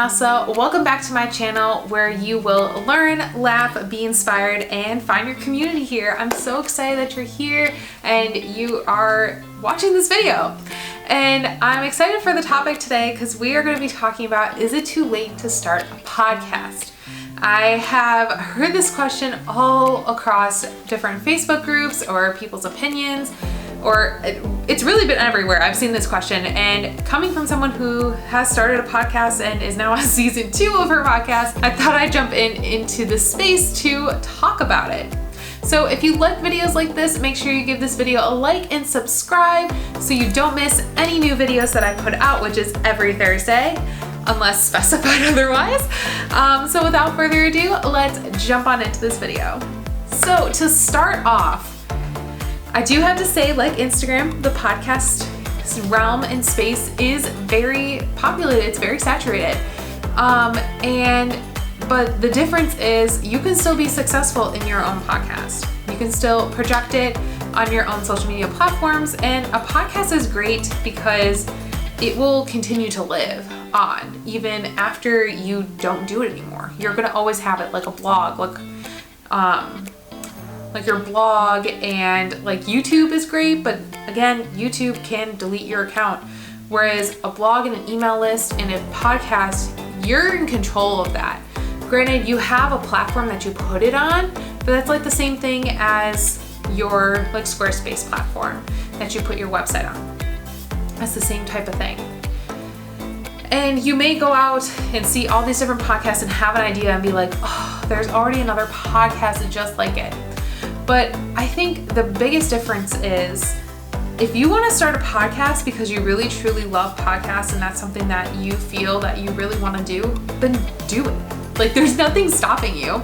Vanessa. Welcome back to my channel where you will learn, laugh, be inspired, and find your community here. I'm so excited that you're here and you are watching this video. And I'm excited for the topic today because we are going to be talking about, is it too late to start a podcast? I have heard this question all across different Facebook groups or people's opinions, or it's really been everywhere. I've seen this question, and coming from someone who has started a podcast and is now on season 2 of her podcast, I thought I'd jump into this space to talk about it. So if you like videos like this, make sure you give this video a like and subscribe so you don't miss any new videos that I put out, which is every Thursday, unless specified otherwise. So without further ado, let's jump on into this video. So to start off, I do have to say, like Instagram, the podcast realm and space is very populated. It's very saturated. But the difference is you can still be successful in your own podcast. You can still project it on your own social media platforms. And a podcast is great because it will continue to live on even after you don't do it anymore. You're going to always have it, like a blog, like your blog, and like YouTube is great, but again, YouTube can delete your account. Whereas a blog and an email list and a podcast, you're in control of that. Granted, you have a platform that you put it on, but that's like the same thing as your like Squarespace platform that you put your website on. That's the same type of thing. And you may go out and see all these different podcasts and have an idea and be like, oh, there's already another podcast just like it. But I think the biggest difference is if you want to start a podcast because you really truly love podcasts and that's something that you feel that you really want to do, then do it. Like, there's nothing stopping you.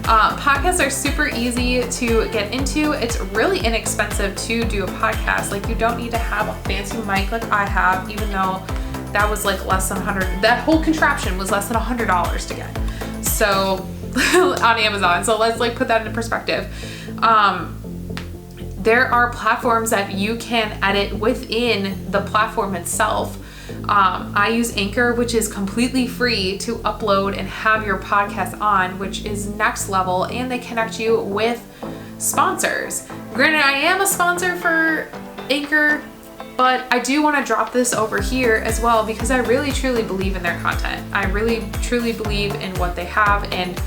Podcasts are super easy to get into. It's really inexpensive to do a podcast. Like, you don't need to have a fancy mic like I have, even though that was like less than $100. That whole contraption was less than $100 to get. So on Amazon. So let's like put that into perspective. There are platforms that you can edit within the platform itself. I use Anchor, which is completely free to upload and have your podcast on, which is next level, and they connect you with sponsors. Granted, I am a sponsor for Anchor, but I do want to drop this over here as well because I really truly believe in their content. I really truly believe in what they have, and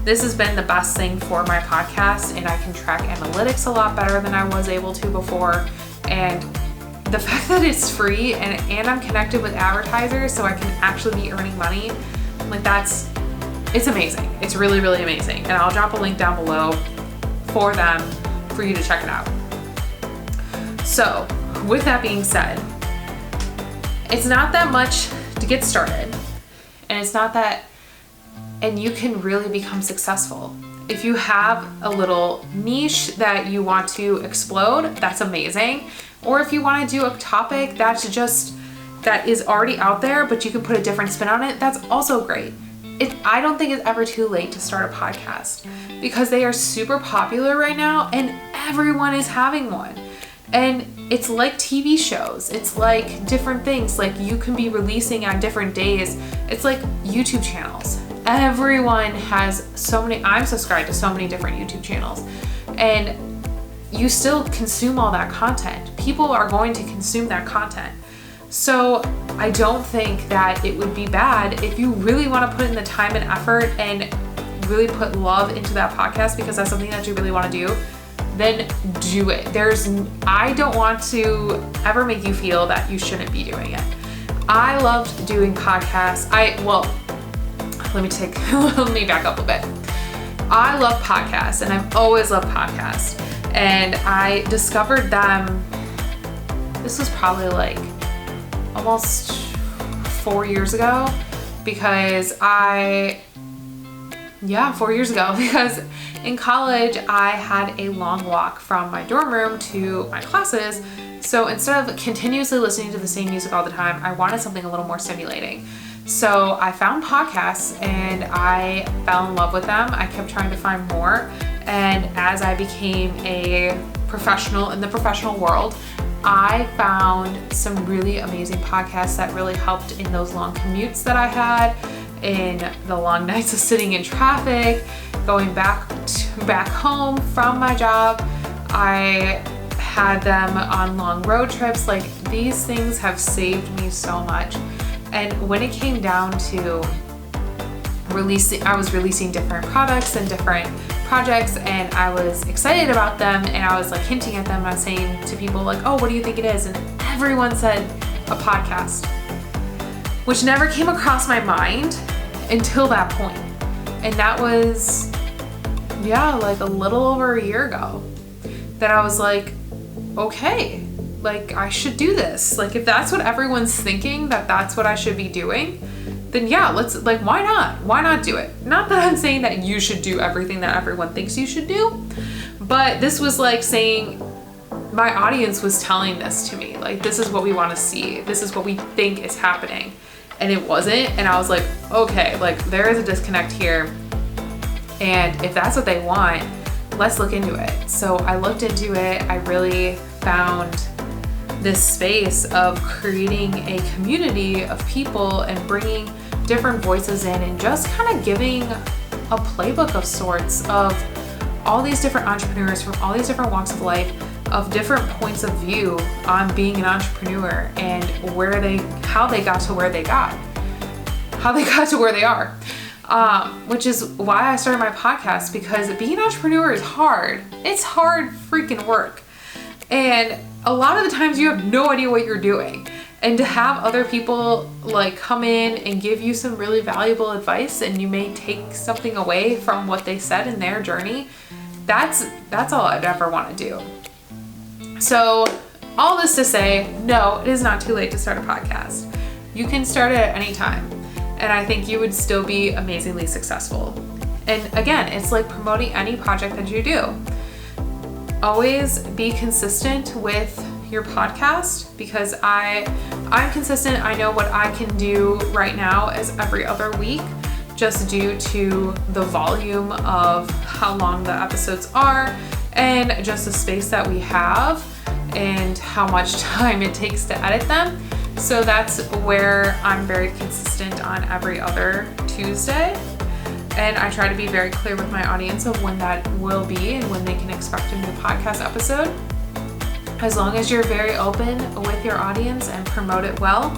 this has been the best thing for my podcast, and I can track analytics a lot better than I was able to before. And the fact that it's free and I'm connected with advertisers so I can actually be earning money, like it's amazing. It's really, really amazing. And I'll drop a link down below for them for you to check it out. So with that being said, it's not that much to get started, and you can really become successful. If you have a little niche that you want to explode, that's amazing. Or if you want to do a topic that is already out there, but you can put a different spin on it, that's also great. I don't think it's ever too late to start a podcast because they are super popular right now and everyone is having one. And it's like TV shows. It's like different things. Like, you can be releasing on different days. It's like YouTube channels. Everyone has so many. I'm subscribed to so many different YouTube channels, and you still consume all that content. People are going to consume that content. So I don't think that it would be bad if you really want to put in the time and effort and really put love into that podcast because that's something that you really want to do, then do it. I don't want to ever make you feel that you shouldn't be doing it. I loved doing podcasts. Let me back up a bit. I love podcasts, and I've always loved podcasts. And I discovered them, this was probably like almost 4 years ago, because 4 years ago, because in college I had a long walk from my dorm room to my classes. So instead of continuously listening to the same music all the time, I wanted something a little more stimulating. So I found podcasts and I fell in love with them. I kept trying to find more. And as I became a professional in the professional world, I found some really amazing podcasts that really helped in those long commutes that I had in the long nights of sitting in traffic, going back home from my job. I had them on long road trips. Like, these things have saved me so much. And when it came down to I was releasing different products and different projects, and I was excited about them, and I was like hinting at them, and I was saying to people like, oh, what do you think it is? And everyone said a podcast, which never came across my mind until that point. And that was, like a little over a year ago, that I was like, okay, like I should do this. Like, if that's what everyone's thinking, that's what I should be doing, then let's, like, why not? Why not do it? Not that I'm saying that you should do everything that everyone thinks you should do, but this was like saying, my audience was telling this to me, like, this is what we want to see. This is what we think is happening. And it wasn't. And I was like, okay, like there is a disconnect here. And if that's what they want, let's look into it. So I looked into it. I really found this space of creating a community of people and bringing different voices in, and just kind of giving a playbook of sorts of all these different entrepreneurs from all these different walks of life, of different points of view on being an entrepreneur, and how they got to where they are. Which is why I started my podcast, because being an entrepreneur is hard. It's hard freaking work. And a lot of the times you have no idea what you're doing. And to have other people like come in and give you some really valuable advice, and you may take something away from what they said in their journey, that's all I'd ever want to do. So all this to say, no, it is not too late to start a podcast. You can start it at any time. And I think you would still be amazingly successful. And again, it's like promoting any project that you do. Always be consistent with your podcast, because I'm consistent. I know what I can do right now is every other week, just due to the volume of how long the episodes are, and just the space that we have, and how much time it takes to edit them. So that's where I'm very consistent on every other Tuesday. And I try to be very clear with my audience of when that will be and when they can expect a new podcast episode. As long as you're very open with your audience and promote it well,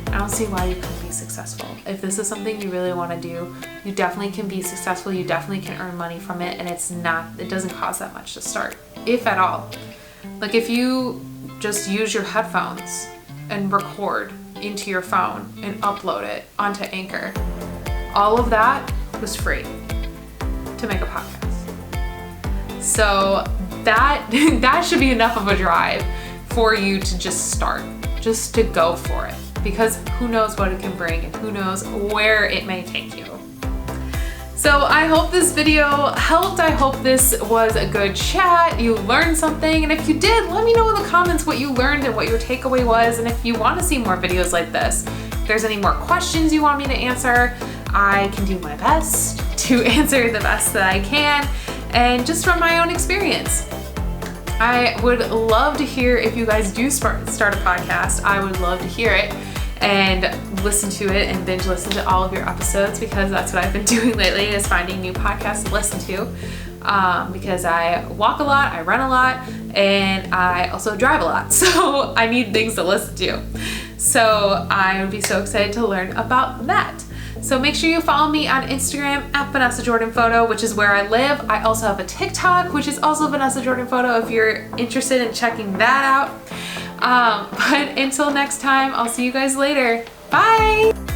I don't see why you couldn't be successful. If this is something you really want to do, you definitely can be successful. You definitely can earn money from it, and it doesn't cost that much to start, if at all. Like, if you just use your headphones and record into your phone and upload it onto Anchor, all of that was free to make a podcast. So that should be enough of a drive for you to just start, just to go for it, because who knows what it can bring, and who knows where it may take you. So I hope this video helped. I hope this was a good chat. You learned something. And if you did, let me know in the comments what you learned and what your takeaway was. And if you want to see more videos like this, if there's any more questions you want me to answer, I can do my best to answer the best that I can, and just from my own experience. I would love to hear if you guys do start a podcast. I would love to hear it and listen to it and binge listen to all of your episodes, because that's what I've been doing lately, is finding new podcasts to listen to, because I walk a lot, I run a lot, and I also drive a lot, so I need things to listen to. So I would be so excited to learn about that. So make sure you follow me on Instagram at Vanessa Jordan Photo, which is where I live. I also have a TikTok, which is also Vanessa Jordan Photo, if you're interested in checking that out. But until next time, I'll see you guys later. Bye!